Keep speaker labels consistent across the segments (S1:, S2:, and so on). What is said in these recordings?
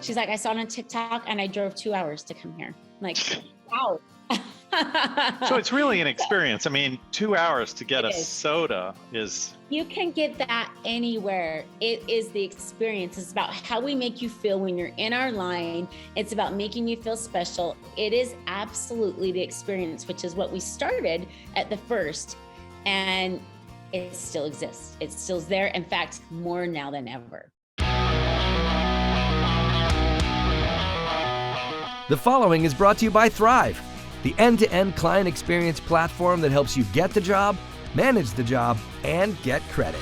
S1: She's like, I saw it on TikTok and I drove 2 hours to come here. I'm like, wow.
S2: So it's really an experience. I mean, 2 hours to get a soda is...
S1: You can get that anywhere. It is the experience. It's about how we make you feel when you're in our line. It's about making you feel special. It is absolutely the experience, which is what we started at the first. And it still exists. It still is there. In fact, more now than ever.
S3: The following is brought to you by Thryv, the end-to-end client experience platform that helps you get the job, manage the job, and get credit.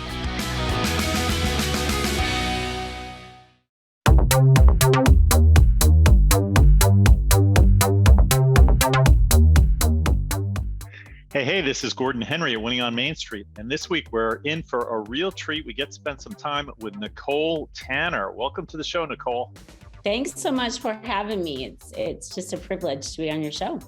S2: Hey, this is Gordon Henry at Winning on Main Street. And this week we're in for a real treat. We get to spend some time with Nicole Tanner. Welcome to the show, Nicole.
S1: Thanks so much for having me. It's just a privilege to be on your show.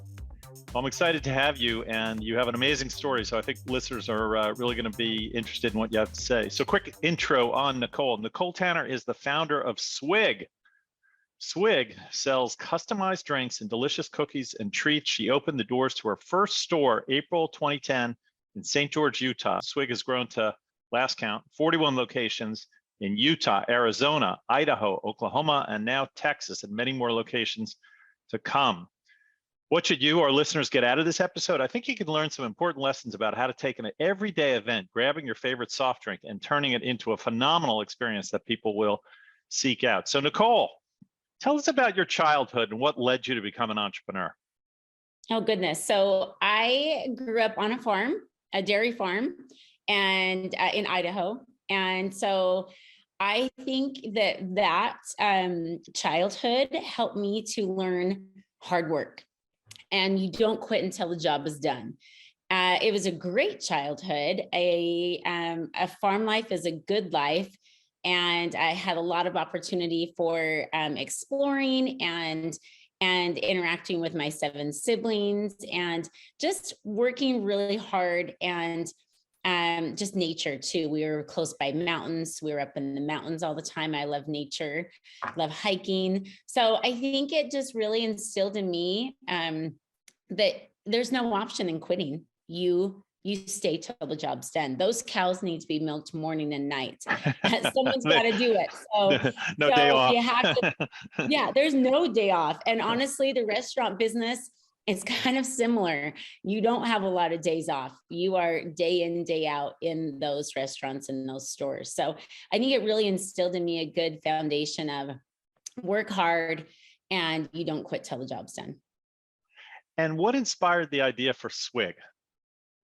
S2: Well, I'm excited to have you, and you have an amazing story. So I think listeners are really going to be interested in what you have to say. So quick intro on Nicole. Nicole Tanner is the founder of Swig. Swig sells customized drinks and delicious cookies and treats. She opened the doors to her first store April 2010 in St. George, Utah. Swig has grown to, last count, 41 locations in Utah, Arizona, Idaho, Oklahoma, and now Texas, and many more locations to come. What should you, our listeners, get out of this episode? I think you can learn some important lessons about how to take an everyday event, grabbing your favorite soft drink and turning it into a phenomenal experience that people will seek out. So Nicole, tell us about your childhood and what led you to become an entrepreneur.
S1: Oh, goodness. So I grew up on a farm, a dairy farm, and in Idaho. And so I think that childhood helped me to learn hard work. And you don't quit until the job is done. It was a great childhood. A farm life is a good life. And I had a lot of opportunity for exploring and interacting with my 7 siblings and just working really hard, and just nature too. We were close by mountains. We were up in the mountains all the time. I love nature, love hiking. So I think it just really instilled in me that there's no option in quitting. You stay till the job's done. Those cows need to be milked morning and night. Someone's got to do it. So
S2: no day off.
S1: You have to, yeah, there's no day off. And honestly, the restaurant business is kind of similar. You don't have a lot of days off. You are day in, day out in those restaurants and those stores. So I think it really instilled in me a good foundation of work hard and you don't quit till the job's done.
S2: And what inspired the idea for Swig?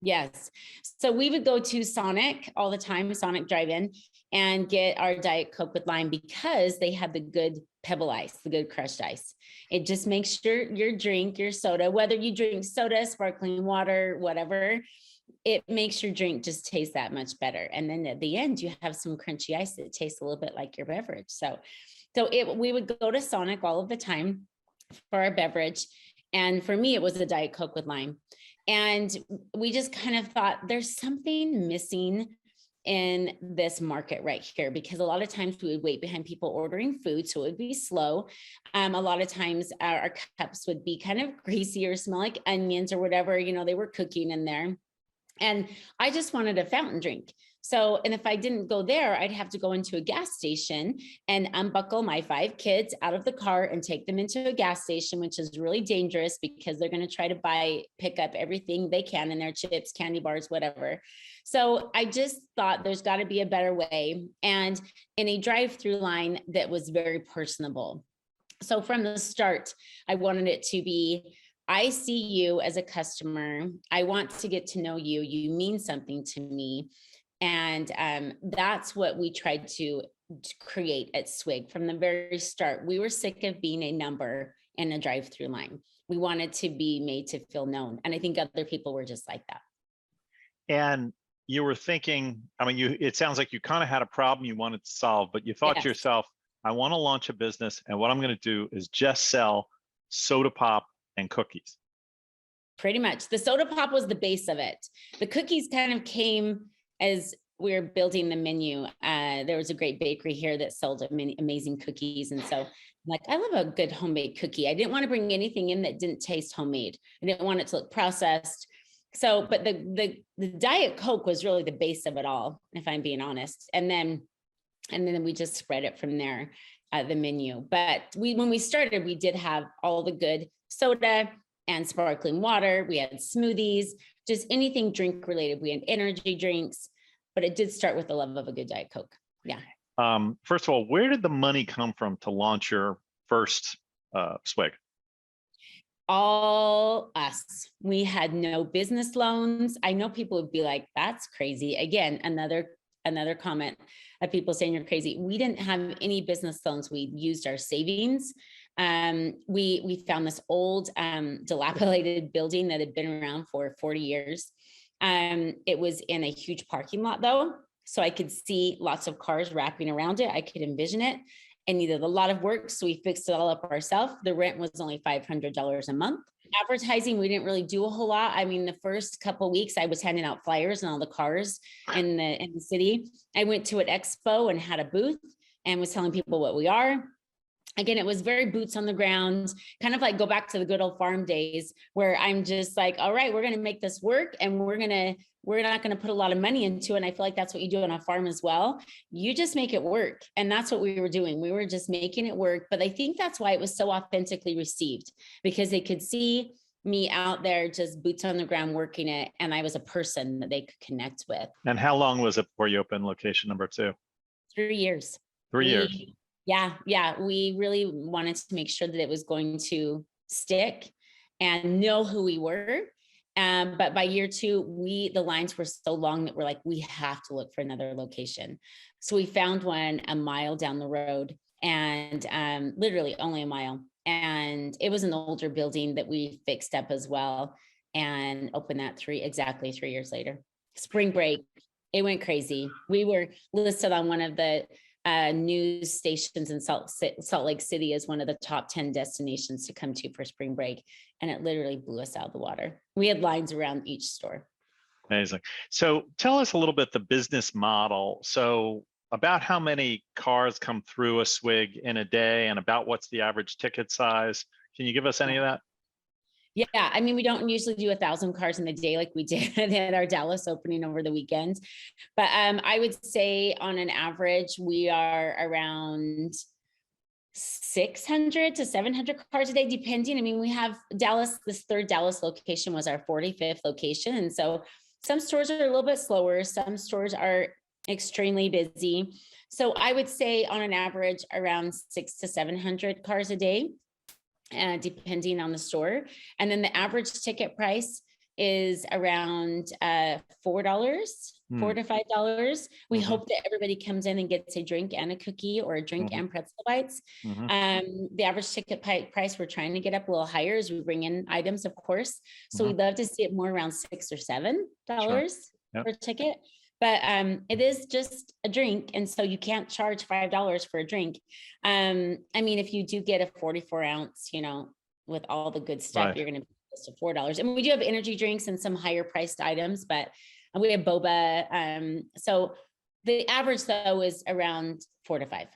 S1: Yes. So we would go to Sonic all the time, Sonic Drive-In, and get our Diet Coke with lime because they had the good pebble ice, the good crushed ice. It just makes sure your drink, your soda, whether you drink soda, sparkling water, whatever, it makes your drink just taste that much better. And then at the end, you have some crunchy ice that tastes a little bit like your beverage. So we would go to Sonic all of the time for our beverage. And for me, it was a Diet Coke with lime. And we just kind of thought there's something missing in this market right here, because a lot of times we would wait behind people ordering food, so it would be slow. A lot of times our cups would be kind of greasy or smell like onions or whatever, they were cooking in there. And I just wanted a fountain drink. So, and if I didn't go there, I'd have to go into a gas station and unbuckle my 5 kids out of the car and take them into a gas station, which is really dangerous because they're going to try to pick up everything they can in their chips, candy bars, whatever. So I just thought there's got to be a better way, and in a drive-through line that was very personable. So from the start, I wanted it to be, I see you as a customer. I want to get to know you. You mean something to me. And that's what we tried to create at Swig from the very start. We were sick of being a number in a drive-through line. We wanted to be made to feel known. And I think other people were just like that.
S2: And you were thinking, it sounds like you kind of had a problem you wanted to solve, but you thought to yourself, I want to launch a business, and what I'm going to do is just sell soda pop and cookies. Pretty much. The soda pop was the base of it. The cookies kind of came as
S1: we were building the menu, there was a great bakery here that sold amazing cookies. And so like, I love a good homemade cookie. I didn't want to bring anything in that didn't taste homemade. I didn't want it to look processed. So, but the Diet Coke was really the base of it all, if I'm being honest. And then we just spread it from there, the menu. But when we started, we did have all the good soda and sparkling water. We had smoothies, just anything drink related. We had energy drinks, but it did start with the love of a good Diet Coke. Yeah.
S2: First of all, where did the money come from to launch your first Swig?
S1: All us. We had no business loans. I know people would be like, that's crazy. Again, another comment of people saying you're crazy. We didn't have any business loans. We used our savings. We found this old dilapidated building that had been around for 40 years. It was in a huge parking lot though. So I could see lots of cars wrapping around it. I could envision it. And needed a lot of work. So we fixed it all up ourselves. The rent was only $500 a month. Advertising, we didn't really do a whole lot. I mean, the first couple of weeks I was handing out flyers in all the cars in the city. I went to an expo and had a booth and was telling people what we are. Again, it was very boots on the ground, kind of like go back to the good old farm days where I'm just like, all right, we're going to make this work and we're not going to put a lot of money into it. And I feel like that's what you do on a farm as well. You just make it work. And that's what we were doing. We were just making it work. But I think that's why it was so authentically received, because they could see me out there just boots on the ground working it. And I was a person that they could connect with.
S2: And how long was it before you opened location number 2?
S1: 3 years.
S2: 3 years.
S1: Yeah. We really wanted to make sure that it was going to stick and know who we were. But by year 2, the lines were so long that we're like, we have to look for another location. So we found one a mile down the road, and literally only a mile. And it was an older building that we fixed up as well and opened that exactly 3 years later. Spring break, it went crazy. We were listed on one of the news stations in Salt Lake City as one of the top 10 destinations to come to for spring break. And it literally blew us out of the water. We had lines around each store.
S2: Amazing. So tell us a little bit the business model. So about how many cars come through a Swig in a day and about what's the average ticket size? Can you give us any of that?
S1: Yeah, I mean, we don't usually do 1,000 cars in a day like we did at our Dallas opening over the weekend. But I would say on an average, we are around 600 to 700 cars a day, depending. I mean, we have Dallas, this third Dallas location was our 45th location. And so some stores are a little bit slower. Some stores are extremely busy. So I would say on an average, around 600 to 700 cars a day. Depending on the store. And then the average ticket price is around $4, $4 to $5. We hope that everybody comes in and gets a drink and a cookie or a drink and pretzel bites. The average ticket price we're trying to get up a little higher as we bring in items, of course. So we'd love to see it more around $6 or $7 per ticket. But it is just a drink. And so you can't charge $5 for a drink. I mean, if you do get a 44 ounce, with all the good stuff, you're going to be close to $4. And we do have energy drinks and some higher priced items, but we have boba. So the average though is around $4 to $5.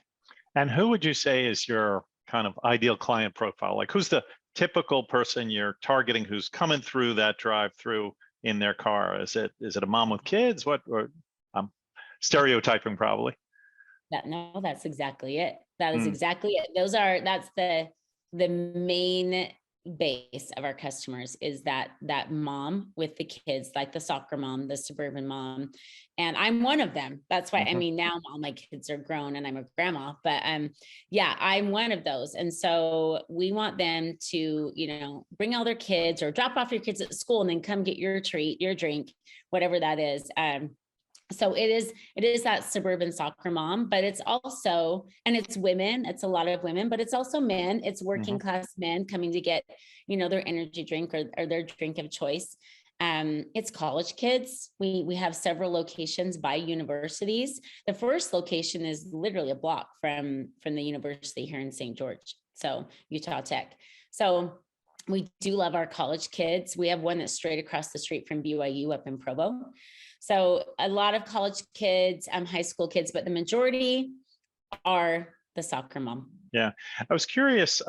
S2: And who would you say is your kind of ideal client profile? Like who's the typical person you're targeting who's coming through that drive-through in their car? Is it a mom with kids? Or I'm stereotyping probably.
S1: No, that's exactly it. That is exactly it. That's the main base of our customers is that mom with the kids, like the soccer mom, the suburban mom. And I'm one of them. That's why, I mean, now all my kids are grown and I'm a grandma, but yeah, I'm one of those. And so we want them to, bring all their kids or drop off your kids at school and then come get your treat, your drink, whatever that is. So it is that suburban soccer mom, but it's also, and it's women, it's a lot of women, but it's also men, it's working class men coming to get, their energy drink or their drink of choice. It's college kids. We have several locations by universities. The first location is literally a block from the university here in St. George. So Utah Tech. So we do love our college kids. We have one that's straight across the street from BYU up in Provo. So a lot of college kids, high school kids, but the majority are the soccer mom.
S2: Yeah, I was curious.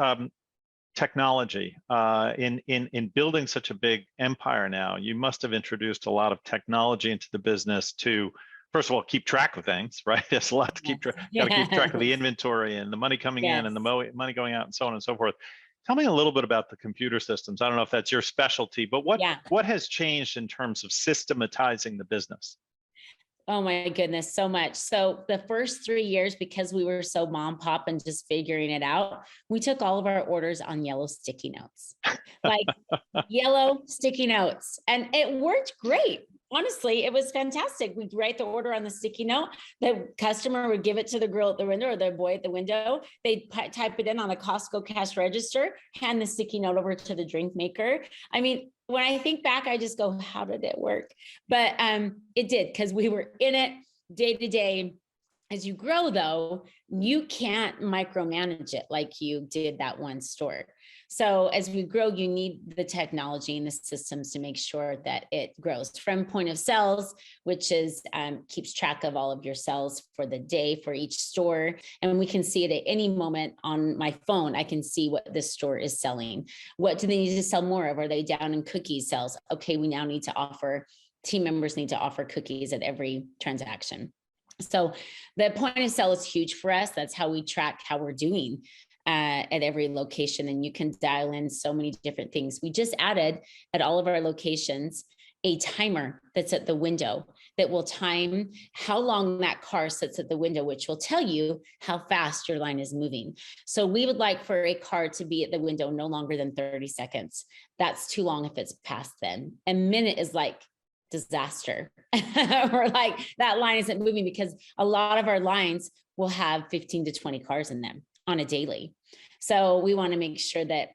S2: Technology in building such a big empire now, you must have introduced a lot of technology into the business to, first of all, keep track of things, right? There's a lot to keep track. Got to keep track of the inventory and the money coming in and the money going out and so on and so forth. Tell me a little bit about the computer systems. I don't know if that's your specialty, but what has changed in terms of systematizing the business?
S1: Oh my goodness, so much. So the first 3 years, because we were so mom pop and just figuring it out, we took all of our orders on yellow sticky notes, like yellow sticky notes. And it worked great. Honestly, it was fantastic. We'd write the order on the sticky note. The customer would give it to the girl at the window or the boy at the window. They'd type it in on a Costco cash register, hand the sticky note over to the drink maker. I mean, when I think back, I just go, how did it work? But it did, because we were in it day to day. As you grow, though, you can't micromanage it like you did that one store. So as we grow, you need the technology and the systems to make sure that it grows from point of sales, which is keeps track of all of your sales for the day for each store. And we can see it at any moment on my phone. I can see what this store is selling. What do they need to sell more of? Are they down in cookie sales? Okay, we now need to offer, team members need to offer cookies at every transaction. So the point of sale is huge for us. That's how we track how we're doing at every location. And you can dial in so many different things. We just added at all of our locations a timer that's at the window that will time how long that car sits at the window, which will tell you how fast your line is moving. So we would like for a car to be at the window no longer than 30 seconds. That's too long if it's past then. A minute is like disaster. Or like that line isn't moving, because a lot of our lines will have 15 to 20 cars in them on a daily. So we want to make sure that,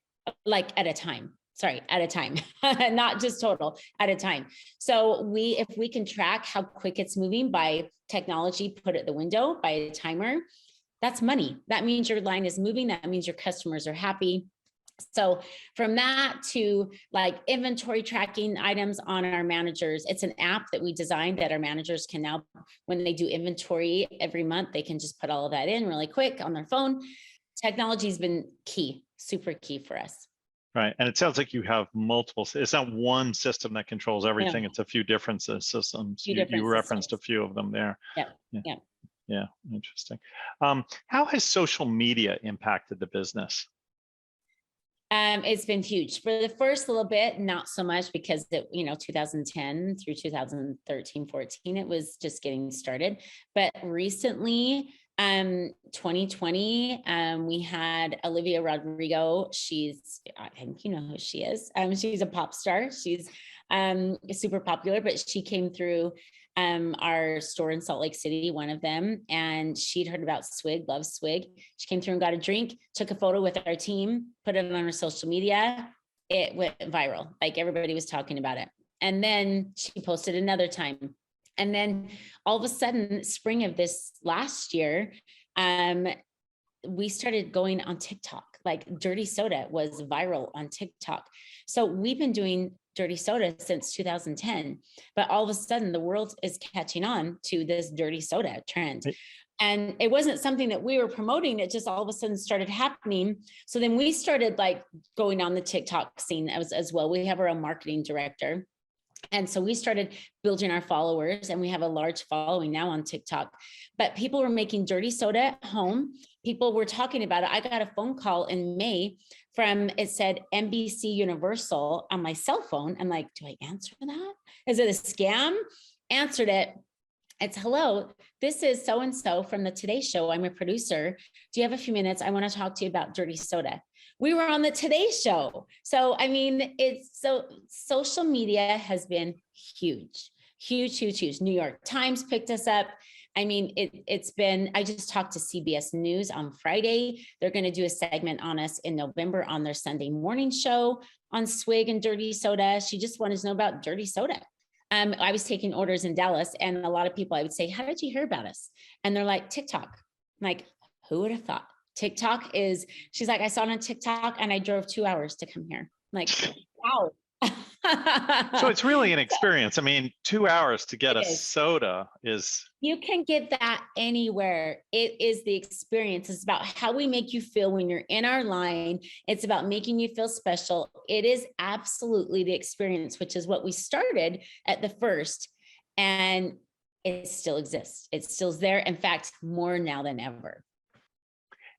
S1: like, at a time, not just total, at a time. So if we can track how quick it's moving by technology, put at the window by a timer, that's money. That means your line is moving. That means your customers are happy. So from that to like inventory tracking items on our managers, it's an app that we designed that our managers can now, when they do inventory every month, they can just put all of that in really quick on their phone. Technology has been key, super key for us.
S2: Right. And it sounds like you have multiple, it's not one system that controls everything. Yeah. It's a few different systems. You referenced a few of them there. Yeah. Interesting. How has social media impacted the business?
S1: It's been huge for the first little bit, not so much, because 2010 through 2013, 14, it was just getting started. But recently, 2020, we had Olivia Rodrigo. I think you know who she is. She's a pop star. She's super popular, but she came through our store in Salt Lake City, one of them, and she'd heard about Swig, loves Swig. She came through and got a drink, took a photo with our team, put it on her social media. It went viral. Like, everybody was talking about it. And then she posted another time. And then all of a sudden, spring of this last year, we started going on TikTok. Like, dirty soda was viral on TikTok. So we've been doing dirty soda since 2010, but all of a sudden the world is catching on to this dirty soda trend. And it wasn't something that we were promoting. It just all of a sudden started happening. So then we started like going on the TikTok scene as well. We have our own marketing director. And so we started building our followers, and we have a large following now on TikTok. But people were making dirty soda at home. People were talking about it. I got a phone call in May it said NBC Universal on my cell phone. I'm like, do I answer that? Is it a scam? Answered it. It's, hello, this is so-and-so from the Today Show. I'm a producer. Do you have a few minutes? I want to talk to you about dirty soda. We were on the Today Show. So, I mean, social media has been huge, huge, huge, huge. New York Times picked us up. I mean, it's been, I just talked to CBS News on Friday. They're going to do a segment on us in November on their Sunday morning show on Swig and dirty soda. She just wanted to know about dirty soda. I was taking orders in Dallas, and a lot of people, I would say, how did you hear about us? And they're like, TikTok. I'm like, who would have thought? TikTok she's like, I saw it on TikTok and I drove 2 hours to come here. I'm like, wow.
S2: So it's really an experience. I mean, 2 hours to get
S1: It
S2: a
S1: is.
S2: soda is,
S1: You can get that anywhere. It is the experience. It's about how we make you feel when you're in our line. It's about making you feel special. It is absolutely the experience, which is what we started at the first. And it still exists. It's still there. In fact, more now than ever.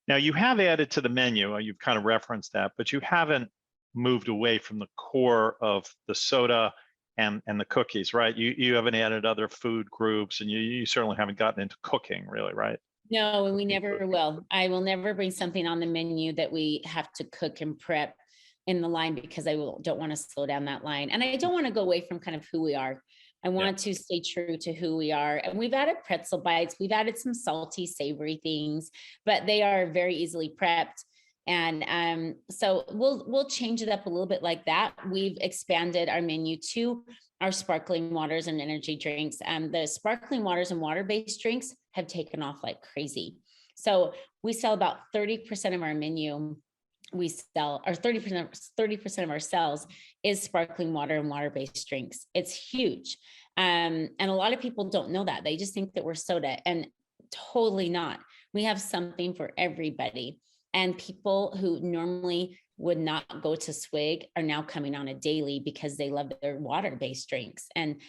S2: now you have added to the menu, you've kind of referenced that, but you haven't moved away from the core of the soda and the cookies, right? You haven't added other food groups, and you certainly haven't gotten into cooking really, right?
S1: No, and we
S2: Cooking
S1: never
S2: food.
S1: will. I will never bring something on the menu that we have to cook and prep in the line, because don't want to slow down that line. And I don't want to go away from kind of who we are. I want to stay true to who we are. And we've added pretzel bites. We've added some salty, savory things, but they are very easily prepped. And so we'll change it up a little bit like that. We've expanded our menu to our sparkling waters and energy drinks. The sparkling waters and water-based drinks have taken off like crazy. So we sell about 30% of our menu. We sell, or 30% of our sales is sparkling water and water-based drinks. It's huge. And a lot of people don't know that. They just think that we're soda, and totally not. We have something for everybody. And people who normally would not go to Swig are now coming on a daily because they love their water-based drinks. And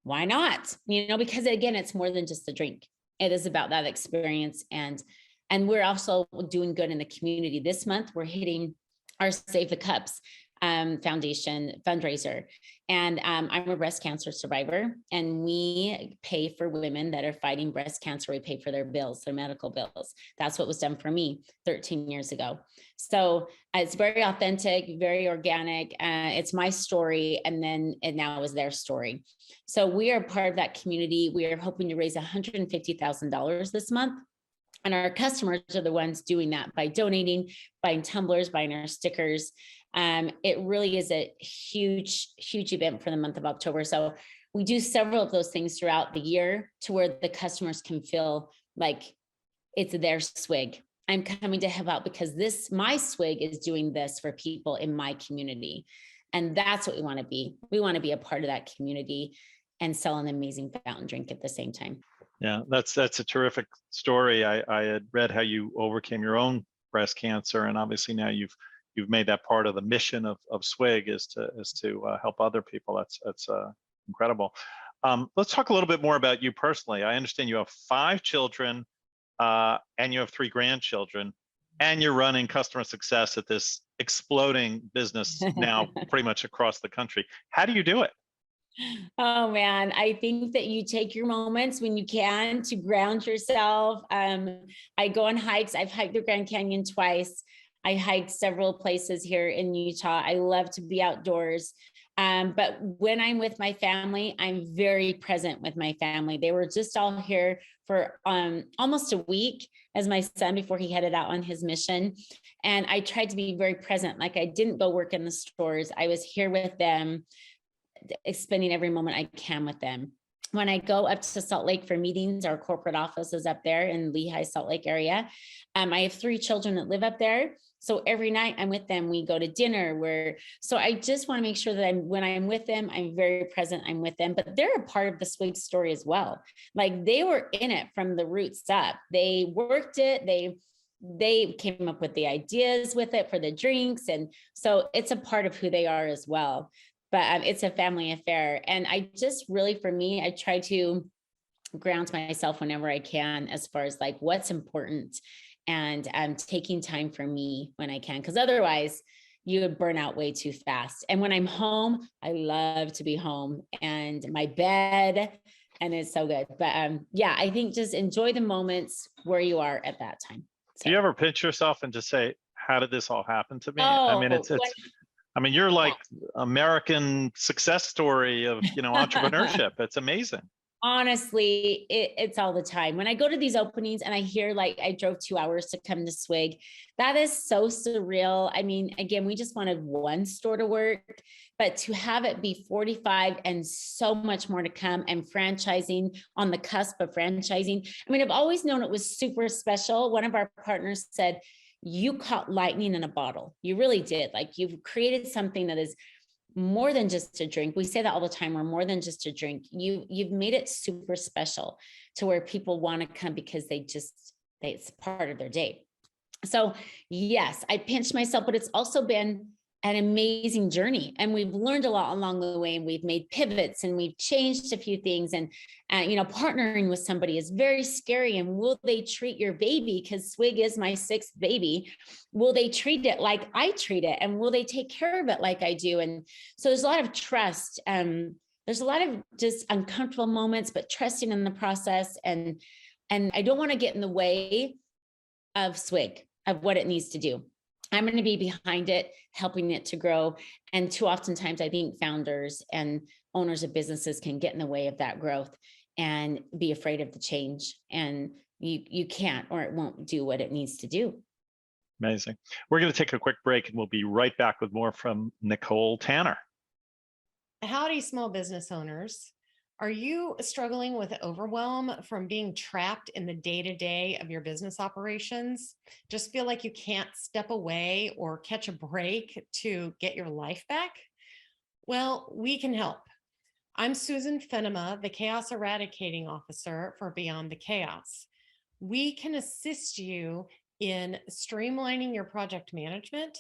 S1: why not? Because again, it's more than just a drink. It is about that experience. And we're also doing good in the community. This month, we're hitting our Save the Cups Foundation fundraiser. And I'm a breast cancer survivor, and we pay for women that are fighting breast cancer. We pay for their bills, their medical bills. That's what was done for me 13 years ago. So it's very authentic, very organic. It's my story. And now is their story. So we are part of that community. We are hoping to raise $150,000 this month. And our customers are the ones doing that by donating, buying tumblers, buying our stickers. It really is a huge, huge event for the month of October. So we do several of those things throughout the year to where the customers can feel like it's their Swig. I'm coming to help out because my Swig is doing this for people in my community. And that's what we want to be. We want to be a part of that community and sell an amazing fountain drink at the same time.
S2: Yeah, that's a terrific story. I had read how you overcame your own breast cancer, and obviously now you've made that part of the mission of Swig is to help other people. That's incredible. Let's talk a little bit more about you personally. I understand you have 5 children, and you have 3 grandchildren, and you're running customer success at this exploding business now pretty much across the country. How do you do it?
S1: Oh man, I think that you take your moments when you can to ground yourself. I go on hikes. I've hiked the Grand Canyon twice. I hiked several places here in Utah. I love to be outdoors. But when I'm with my family, I'm very present with my family. They were just all here for almost a week as my son before he headed out on his mission. And I tried to be very present. Like I didn't go work in the stores. I was here with them, spending every moment I can with them. When I go up to Salt Lake for meetings, our corporate office is up there in Lehigh, Salt Lake area. I have 3 children that live up there. So every night I'm with them, we go to dinner so I just want to make sure that when I'm with them, I'm very present, I'm with them, but they're a part of the Swig story as well. Like they were in it from the roots up. They worked it. They came up with the ideas with it for the drinks. And so it's a part of who they are as well. But it's a family affair. And I just really, for me, I try to ground myself whenever I can as far as like what's important, and taking time for me when I can, because otherwise you would burn out way too fast. And when I'm home, I love to be home and my bed, and it's so good. But yeah, I think just enjoy the moments where you are at that time. So.
S2: Do you ever pinch yourself and just say, how did this all happen to me?
S1: Oh,
S2: I mean, you're like American success story of, entrepreneurship. It's amazing.
S1: Honestly, it's all the time. When I go to these openings and I hear like I drove 2 hours to come to Swig, that is so surreal. I mean, again, we just wanted one store to work, but to have it be 45 and so much more to come, and franchising, on the cusp of franchising. I mean, I've always known it was super special. One of our partners said, you caught lightning in a bottle. You really did. Like you've created something that is more than just a drink. We say that all the time. We're more than just a drink. You've made it super special to where people want to come because it's part of their day. So yes, I pinched myself, but it's also been an amazing journey. And we've learned a lot along the way, and we've made pivots and we've changed a few things. And, partnering with somebody is very scary. And will they treat your baby? Because Swig is my 6th baby. Will they treat it like I treat it? And will they take care of it like I do? And so there's a lot of trust. There's a lot of just uncomfortable moments, but trusting in the process. And I don't want to get in the way of Swig, of what it needs to do. I'm going to be behind it, helping it to grow. And too oftentimes, I think founders and owners of businesses can get in the way of that growth and be afraid of the change. And you can't, or it won't do what it needs to do.
S2: Amazing. We're going to take a quick break, and we'll be right back with more from Nicole Tanner.
S4: Howdy, small business owners. Are you struggling with overwhelm from being trapped in the day-to-day of your business operations? Just feel like you can't step away or catch a break to get your life back? Well, we can help. I'm Susan Fenema, the Chaos Eradicating Officer for Beyond the Chaos. We can assist you in streamlining your project management,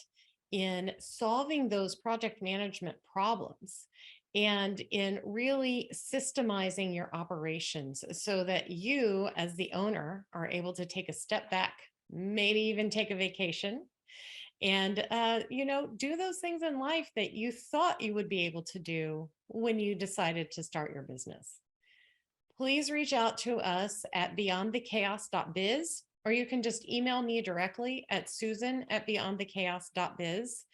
S4: in solving those project management problems, and in really systemizing your operations so that you, as the owner, are able to take a step back, maybe even take a vacation, and do those things in life that you thought you would be able to do when you decided to start your business. Please reach out to us at beyondthechaos.biz, or you can just email me directly at susan@beyondthechaos.biz.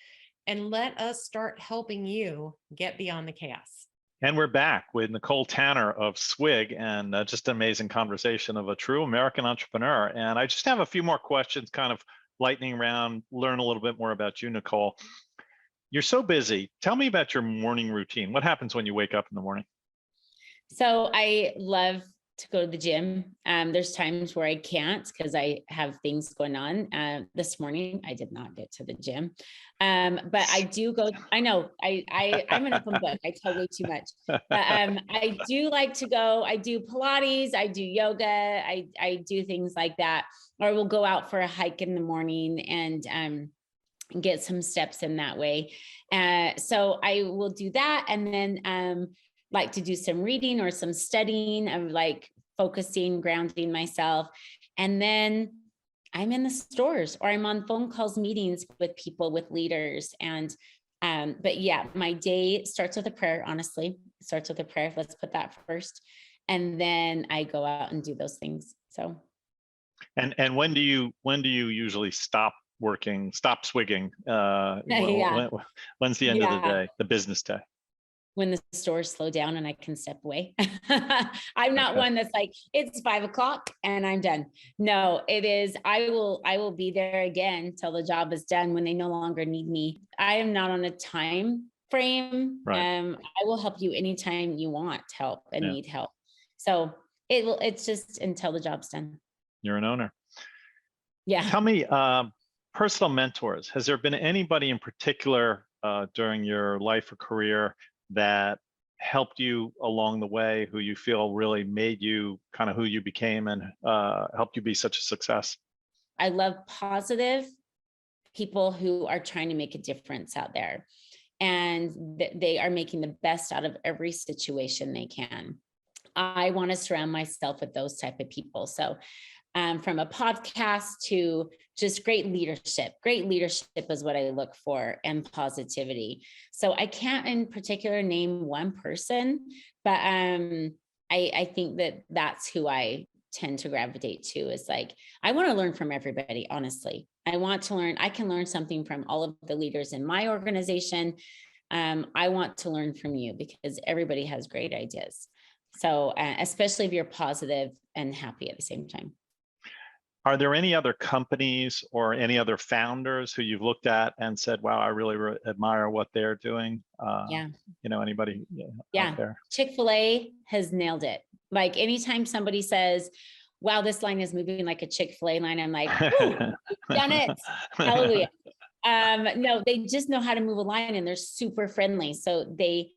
S4: and let us start helping you get beyond the chaos.
S2: And we're back with Nicole Tanner of Swig, and just an amazing conversation of a true American entrepreneur. And I just have a few more questions, kind of lightning round, learn a little bit more about you, Nicole. You're so busy. Tell me about your morning routine. What happens when you wake up in the morning?
S1: So I love to go to the gym. There's times where I can't because I have things going on. This morning, I did not get to the gym. But I do go, I know I'm an open book. I tell way too much, but I do like to go. I do Pilates, I do yoga. I do things like that, or we'll go out for a hike in the morning and get some steps in that way. So I will do that. And then like to do some reading or some studying of like focusing, grounding myself. And then I'm in the stores or I'm on phone calls, meetings with people, with leaders. And, but yeah, my day starts with a prayer. Honestly, it starts with a prayer. Let's put that first. And then I go out and do those things. So.
S2: And when do you usually stop working, stop swigging? When's the end of the day, the business day?
S1: When the stores slow down and I can step away. I'm not one that's like, it's 5 o'clock and I'm done. No, it is, I will be there again till the job is done when they no longer need me. I am not on a time frame.
S2: Right.
S1: I will help you anytime you want help and need help. So it's just until the job's done.
S2: You're an owner.
S1: Yeah.
S2: Tell me, personal mentors. Has there been anybody in particular during your life or career that helped you along the way, who you feel really made you kind of who you became and helped you be such a success?
S1: I love positive people who are trying to make a difference out there, and they are making the best out of every situation they can. I want to surround myself with those type of people. So from a podcast to just great leadership is what I look for, and positivity. So I can't in particular name one person, but I think that's who I tend to gravitate to, is like, I want to learn from everybody. Honestly, I want to learn. I can learn something from all of the leaders in my organization. I want to learn from you because everybody has great ideas. So especially if you're positive and happy at the same time.
S2: Are there any other companies or any other founders who you've looked at and said, wow, I really admire what they're doing? Anybody out there?
S1: Chick-fil-A has nailed it. Like anytime somebody says, wow, this line is moving like a Chick-fil-A line, I'm like, woo, you've done it. Hallelujah. No, they just know how to move a line and they're super friendly. So they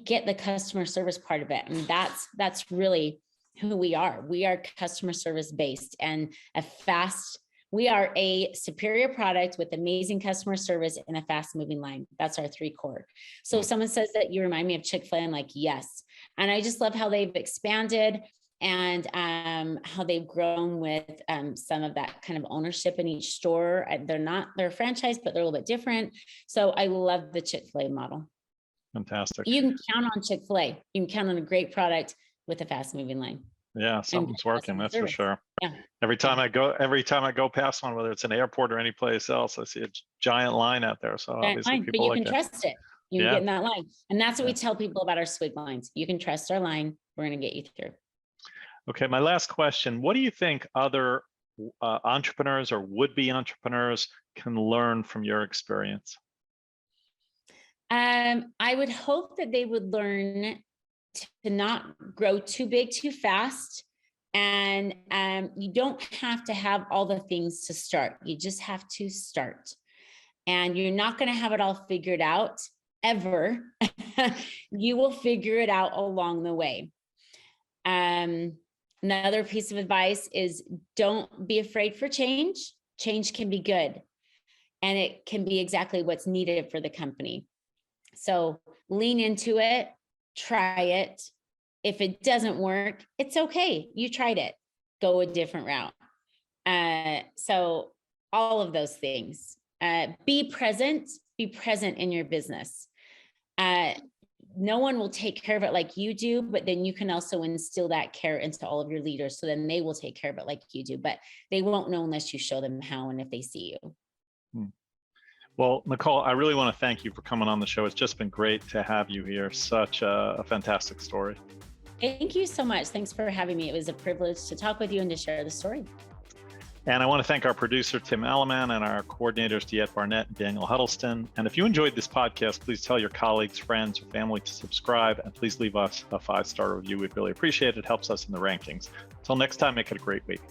S1: get the customer service part of it. And that's really who we are. We are customer service based and we are a superior product with amazing customer service and a fast moving line. That's our 3 core. So if someone says that you remind me of Chick-fil-A, I'm like, yes. And I just love how they've expanded and how they've grown with some of that kind of ownership in each store. They're a franchise, but they're a little bit different. So I love the Chick-fil-A model.
S2: Fantastic.
S1: You can count on Chick-fil-A. You can count on a great product with a fast moving line.
S2: Yeah, something's working, that's for sure.
S1: Yeah.
S2: Every time I go past one, whether it's an airport or any place else, I see a giant line out there. So obviously
S1: But
S2: people
S1: you
S2: like
S1: can
S2: it.
S1: trust it. You can get in that line. And that's what we tell people about our Swig lines. You can trust our line. We're going to get you through.
S2: Okay, my last question. What do you think other entrepreneurs or would-be entrepreneurs can learn from your experience?
S1: I would hope that they would learn to not grow too big too fast. And you don't have to have all the things to start. You just have to start. And you're not going to have it all figured out ever. You will figure it out along the way. Another piece of advice is don't be afraid for change. Change can be good. And it can be exactly what's needed for the company. So lean into it, try it. If it doesn't work, it's okay. You tried it. Go a different route. So all of those things. Be present in your business. No one will take care of it like you do, but then you can also instill that care into all of your leaders. So then they will take care of it like you do, but they won't know unless you show them how and if they see you.
S2: Well, Nicole, I really want to thank you for coming on the show. It's just been great to have you here. Such a fantastic story.
S1: Thank you so much. Thanks for having me. It was a privilege to talk with you and to share the story.
S2: And I want to thank our producer, Tim Alleman, and our coordinators, DeEtte Barnett and Daniel Huddleston. And if you enjoyed this podcast, please tell your colleagues, friends, or family to subscribe, and please leave us a 5-star review. We'd really appreciate it. It helps us in the rankings. Until next time, make it a great week.